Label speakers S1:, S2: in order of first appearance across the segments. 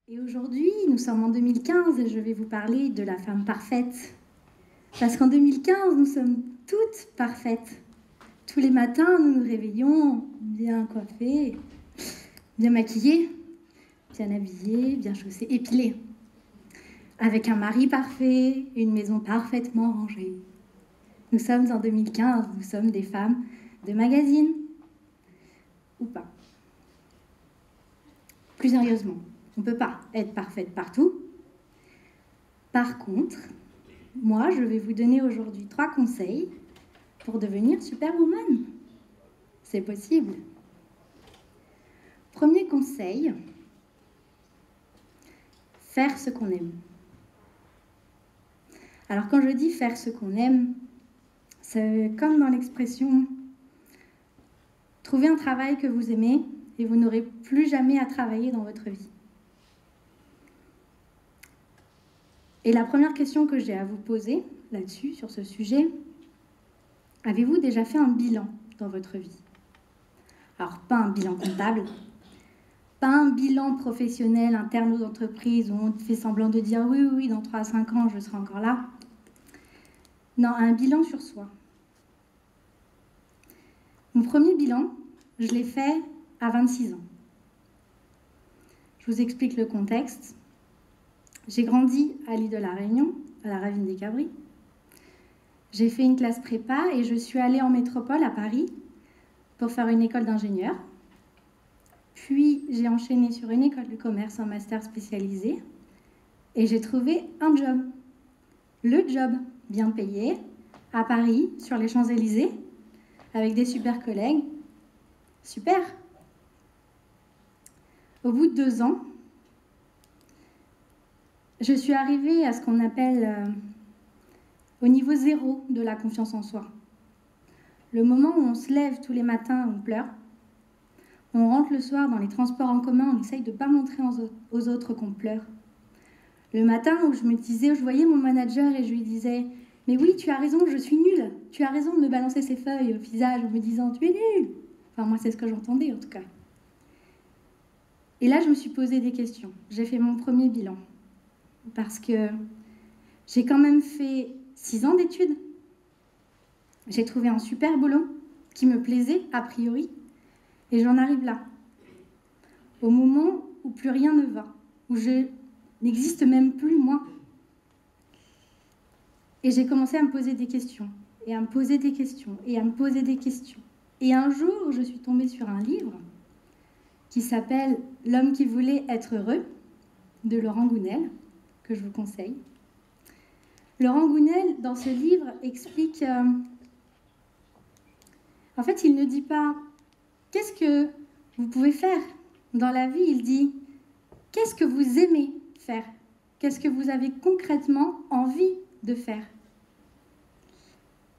S1: Et aujourd'hui, nous sommes en 2015 et je vais vous parler de la femme parfaite. Parce qu'en 2015, nous sommes toutes parfaites. Tous les matins, nous nous réveillons bien coiffées, bien maquillées, bien habillées, bien chaussées, épilées. Avec un mari parfait, une maison parfaitement rangée. Nous sommes en 2015, nous sommes des femmes de magazine. Ou pas. Plus sérieusement, on ne peut pas être parfaite partout. Par contre, moi, je vais vous donner aujourd'hui 3 conseils pour devenir superwoman. C'est possible. Premier conseil, faire ce qu'on aime. Alors quand je dis faire ce qu'on aime, c'est comme dans l'expression « trouver un travail que vous aimez et vous n'aurez plus jamais à travailler dans votre vie ». Et la première question que j'ai à vous poser là-dessus, sur ce sujet, avez-vous déjà fait un bilan dans votre vie? Alors, pas un bilan comptable, pas un bilan professionnel interne aux entreprises où on fait semblant de dire oui, oui, dans 3 à 5 ans, je serai encore là. Non, un bilan sur soi. Mon premier bilan, je l'ai fait à 26 ans. Je vous explique le contexte. J'ai grandi à l'île de la Réunion, à la Ravine des Cabris. J'ai fait une classe prépa et je suis allée en métropole à Paris pour faire une école d'ingénieur. Puis j'ai enchaîné sur une école de commerce en master spécialisé et j'ai trouvé un job. Le job bien payé à Paris, sur les Champs-Élysées, avec des super collègues. Super! Au bout de 2 ans, je suis arrivée à ce qu'on appelle au niveau 0 de la confiance en soi. Le moment où on se lève tous les matins, on pleure. On rentre le soir dans les transports en commun, on essaye de ne pas montrer aux autres qu'on pleure. Le matin où je me disais, je voyais mon manager et je lui disais « Mais oui, tu as raison, je suis nulle. Tu as raison de me balancer ces feuilles au visage en me disant « Tu es nulle !» Enfin, moi, c'est ce que j'entendais en tout cas. Et là, je me suis posé des questions. J'ai fait mon premier bilan. Parce que j'ai quand même fait 6 ans d'études. J'ai trouvé un super boulot qui me plaisait a priori. Et j'en arrive là. Au moment où plus rien ne va. Où je n'existe même plus moi. Et j'ai commencé à me poser des questions. Et à me poser des questions. Et à me poser des questions. Et un jour, je suis tombée sur un livre qui s'appelle « L'homme qui voulait être heureux » de Laurent Gounel, que je vous conseille. Laurent Gounel, dans ce livre, explique... en fait, il ne dit pas « Qu'est-ce que vous pouvez faire dans la vie ?» Il dit « Qu'est-ce que vous aimez faire? Qu'est-ce que vous avez concrètement envie de faire ?»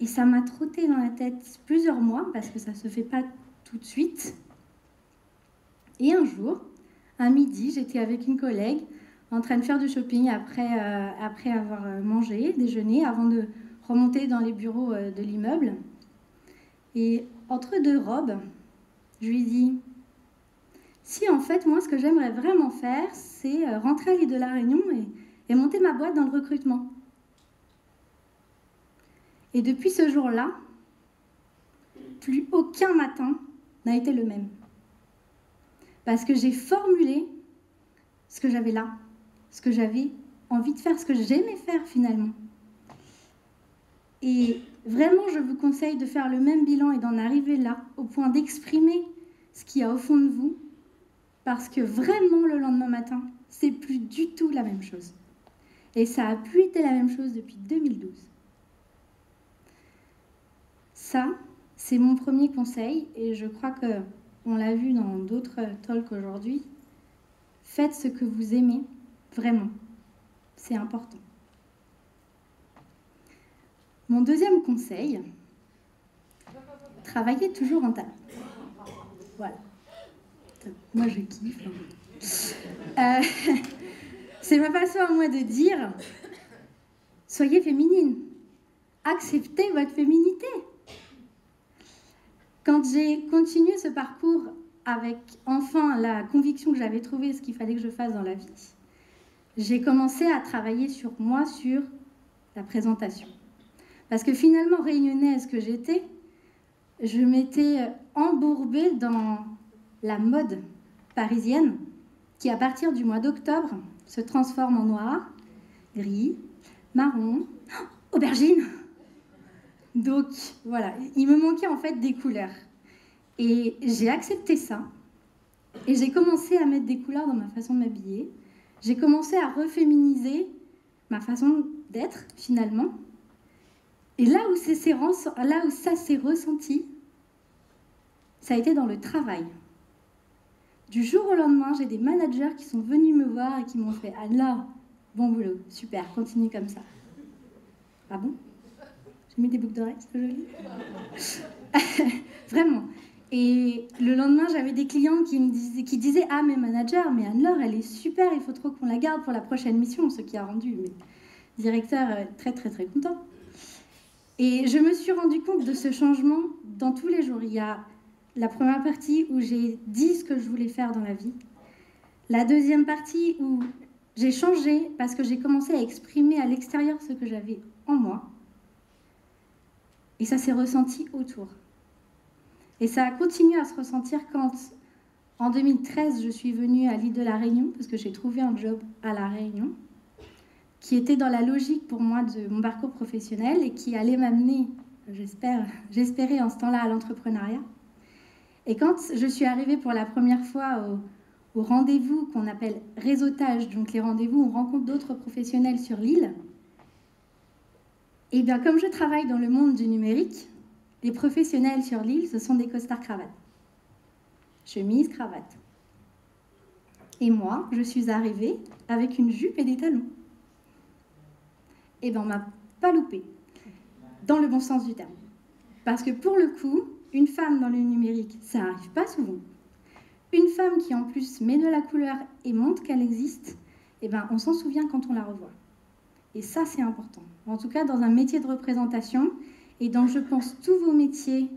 S1: Et ça m'a trotté dans la tête plusieurs mois, parce que ça ne se fait pas tout de suite. Et un jour, à midi, j'étais avec une collègue en train de faire du shopping après avoir mangé, déjeuné, avant de remonter dans les bureaux de l'immeuble. Et entre 2 robes, je lui dis « Si, en fait, moi, ce que j'aimerais vraiment faire, c'est rentrer à l'île de la Réunion et monter ma boîte dans le recrutement. » Et depuis ce jour-là, plus aucun matin n'a été le même. Parce que j'ai formulé ce que j'avais là, ce que j'avais envie de faire, ce que j'aimais faire finalement. Et vraiment, je vous conseille de faire le même bilan et d'en arriver là, au point d'exprimer ce qu'il y a au fond de vous, parce que vraiment, le lendemain matin, c'est plus du tout la même chose. Et ça a plus été la même chose depuis 2012. Ça, c'est mon premier conseil, et je crois qu'on l'a vu dans d'autres talks aujourd'hui. Faites ce que vous aimez, vraiment. C'est important. Mon deuxième conseil, travaillez toujours en talent. Voilà. Moi, je kiffe. C'est ma façon à moi de dire, soyez féminine. Acceptez votre féminité. Quand j'ai continué ce parcours avec enfin la conviction que j'avais trouvé ce qu'il fallait que je fasse dans la vie, j'ai commencé à travailler sur moi, sur la présentation. Parce que finalement, réunionnaise que j'étais, je m'étais embourbée dans la mode parisienne qui, à partir du mois d'octobre, se transforme en noir, gris, marron, aubergine. Donc voilà, il me manquait en fait des couleurs. Et j'ai accepté ça. Et j'ai commencé à mettre des couleurs dans ma façon de m'habiller. J'ai commencé à reféminiser ma façon d'être finalement. Et là où ça s'est ressenti, ça a été dans le travail. Du jour au lendemain, j'ai des managers qui sont venus me voir et qui m'ont fait « Anne-Laure, bon boulot, super, continue comme ça. » Ah bon? J'ai mis des boucles d'oreilles, c'est joli. Vraiment. Et le lendemain, j'avais des clients qui disaient « Ah, mais manager, mais Anne-Laure, elle est super, il faut trop qu'on la garde pour la prochaine mission. » Ce qui a rendu mes directeurs très, très, très contents. Et je me suis rendu compte de ce changement dans tous les jours. Il y a la première partie où j'ai dit ce que je voulais faire dans la vie. La deuxième partie où j'ai changé parce que j'ai commencé à exprimer à l'extérieur ce que j'avais en moi. Et ça s'est ressenti autour. Et ça a continué à se ressentir quand, en 2013, je suis venue à l'île de la Réunion, parce que j'ai trouvé un job à la Réunion, qui était dans la logique pour moi de mon parcours professionnel et qui allait m'amener, j'espérais en ce temps-là, à l'entrepreneuriat. Et quand je suis arrivée pour la première fois au rendez-vous qu'on appelle réseautage, donc les rendez-vous où on rencontre d'autres professionnels sur l'île, et bien comme je travaille dans le monde du numérique, les professionnels sur l'île, ce sont des costards cravates. Chemise, cravate. Et moi, je suis arrivée avec une jupe et des talons. Et bien on m'a pas loupé, dans le bon sens du terme. Parce que pour le coup, une femme dans le numérique, ça n'arrive pas souvent. Une femme qui en plus met de la couleur et montre qu'elle existe, eh ben, on s'en souvient quand on la revoit. Et ça, c'est important. En tout cas, dans un métier de représentation, et dans, je pense, tous vos métiers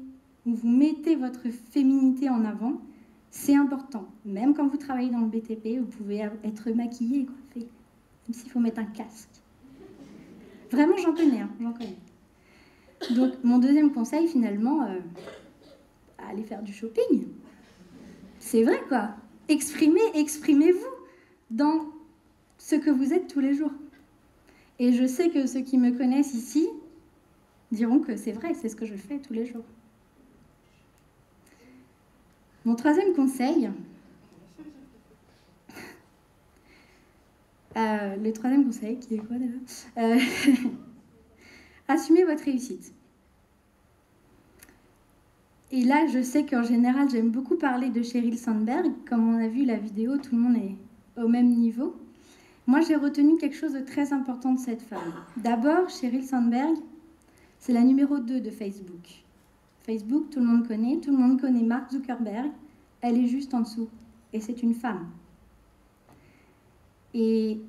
S1: où vous mettez votre féminité en avant, c'est important. Même quand vous travaillez dans le BTP, vous pouvez être maquillée et coiffée, même s'il faut mettre un casque. Vraiment, j'en connais, j'en connais. Donc, mon deuxième conseil, finalement, aller faire du shopping. C'est vrai, quoi. Exprimez-vous dans ce que vous êtes tous les jours. Et je sais que ceux qui me connaissent ici diront que c'est vrai, c'est ce que je fais tous les jours. Mon troisième conseil, le troisième conseil, qui est quoi déjà? Assumez votre réussite. Et là, je sais qu'en général, j'aime beaucoup parler de Sheryl Sandberg. Comme on a vu la vidéo, tout le monde est au même niveau. Moi, j'ai retenu quelque chose de très important de cette femme. D'abord, Sheryl Sandberg, c'est la numéro 2 de Facebook. Facebook, tout le monde connaît Mark Zuckerberg. Elle est juste en dessous. Et c'est une femme. Et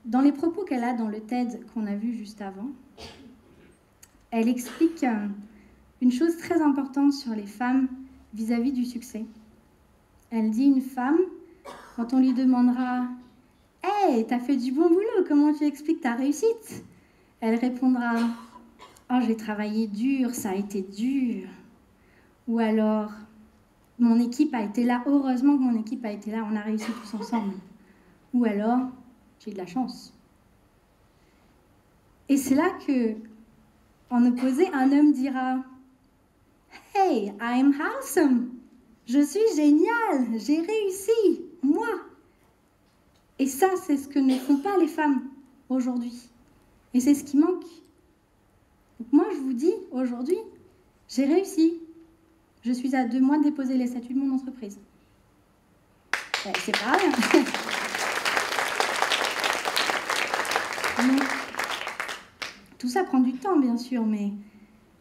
S1: dans les propos qu'elle a dans le TED qu'on a vu juste avant, elle explique une chose très importante sur les femmes vis-à-vis du succès. Elle dit une femme, quand on lui demandera « Hey, t'as fait du bon boulot, comment tu expliques ta réussite ?» Elle répondra « Oh, j'ai travaillé dur, ça a été dur. » Ou alors « Mon équipe a été là, heureusement que mon équipe a été là, on a réussi tous ensemble. » Ou alors « J'ai de la chance. » Et c'est là que, en opposé, un homme dira « Hey, I'm awesome. Je suis génial, j'ai réussi, moi. » Et ça, c'est ce que ne font pas les femmes aujourd'hui. Et c'est ce qui manque. Donc moi, je vous dis, aujourd'hui, j'ai réussi. Je suis à 2 mois de déposer les statuts de mon entreprise. C'est pas rien. Donc, tout ça prend du temps, bien sûr, mais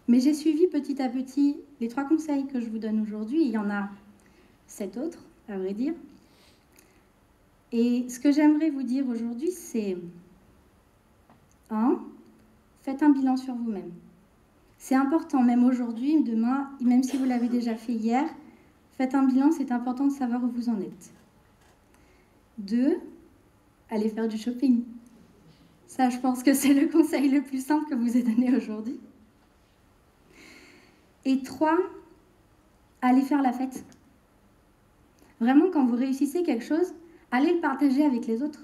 S1: j'ai suivi petit à petit les 3 conseils que je vous donne aujourd'hui. Il y en a 7 autres, à vrai dire. Et ce que j'aimerais vous dire aujourd'hui, c'est 1. Faites un bilan sur vous-même. C'est important, même aujourd'hui, demain, même si vous l'avez déjà fait hier, faites un bilan, c'est important de savoir où vous en êtes. 2, allez faire du shopping. Ça, je pense que c'est le conseil le plus simple que je vous ai donné aujourd'hui. Et 3, allez faire la fête. Vraiment, quand vous réussissez quelque chose, allez le partager avec les autres.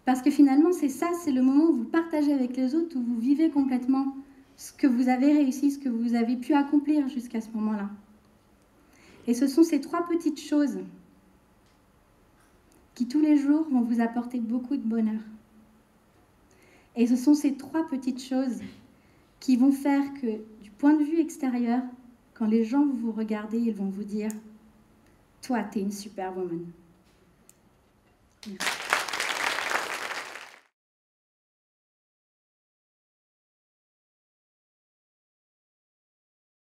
S1: Parce que finalement, c'est ça, c'est le moment où vous partagez avec les autres, où vous vivez complètement ce que vous avez réussi, ce que vous avez pu accomplir jusqu'à ce moment-là. Et ce sont ces 3 petites choses qui, tous les jours, vont vous apporter beaucoup de bonheur. Et ce sont ces 3 petites choses qui vont faire que, du point de vue extérieur, quand les gens vont vous regarder, ils vont vous dire « Toi, t'es une superwoman ». Merci.